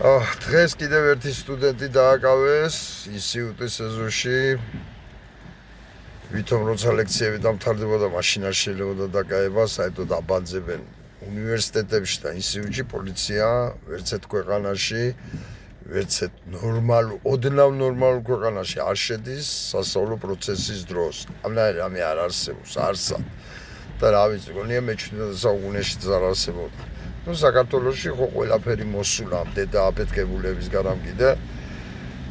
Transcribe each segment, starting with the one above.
დღეს კიდევ ერთი სტუდენტი დააკავეს ინსტიტუტის ეზოში. ვითომ როცა ლექციები დამთავრდებოდა, მაშინ არ შეიძლებოდა დაკავება, საერთოდ აბანძებენ უნივერსიტეტებში და ინსტიტუტში პოლიცია, ვერცეთ ქვეყანაში, ვერცეთ ოდნავ ნორმალურ ქვეყანაში არ შედის სასწავლო პროცესის დროს. ამნაირი რამე არ არსებობს, არსად. და რა ვიცი, გონია მე-17 საუკუნეშიც არ არსებობდა. საქართველოში ხო ყველაფერი მოსულა ამ დედააფეთქებულების გარამ კიდე.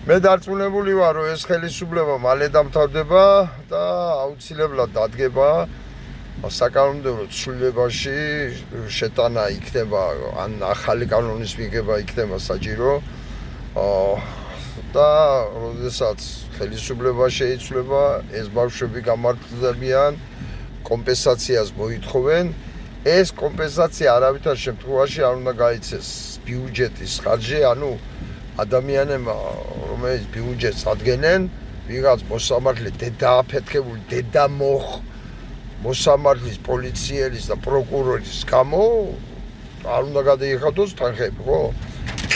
მე დარწმუნებული ვარ, რომ ეს ხელისუფლება მალე დამთავრდება და აუცილებლად დადგება საკანონმდებლო ცვლილებაში შეტანა იქნება, ან ახალი კანონის მიღება იქნება საჭირო. და როდესაც ხელისუფლება შეიცვლება, ეს ბავშვები გამართლებიან, კომპენსაციას მოითხოვენ. ეს კომპენსაცია არავითარ შემთხვევაში არ უნდა გაიცეს ბიუჯეტის ხარჯი, ანუ ადამიანებმა, რომელიც ბიუჯეტს ადგენენ, ვიღაც მოსამართლე დედააფეთქებული მოსამართლის, პოლიცielis და პროკურორის გამო არ უნდა გადაიხადოს თანხები, ხო?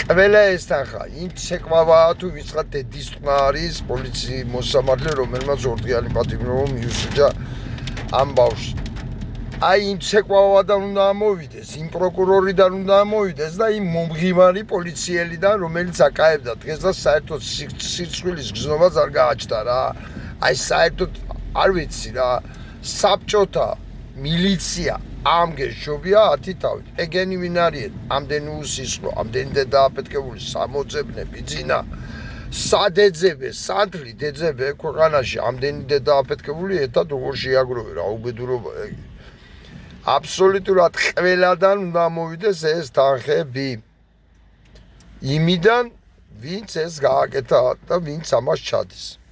ყველა ეს თანხა იმ ცეკვავაა თუ ვიწყათ დედის თქმა არის პოლიციის მოსამართლე, რომელმაც ორდღიანი პატიმრობა მიუსაჯა ამ ბავშვს. აი იმ ცეკვავადან უნდა ამოვიდეს, იმ პროკურორიდან უნდა ამოვიდეს და იმ მომღიმარი პოლიციელიდან, რომელიც აკაებდა დღეს და საერთოდ სირცხვილის გზნობაც არ გააჩნდა რა. აი საერთოდ არ ვიცი რა, საბჭოთა მილიცია ამგეშობია 10 თავით. ეგენი ვინ არიან? ამდენი უსისხლო, ამდენი დედააფეთქებული სამოძებნე ბიძინა, სადეძებე, სანთლით ეძებე ქვეყანაში ამდენი დედააფეთქებული ერთად როგორ შეაგროვე რა უბედურობა. აბსოლუტურად ყველადან უნდა მოვიდეს ეს თანხები. იმიდან, ვინც ეს გააკეთა და ვინც ამას ჩადის.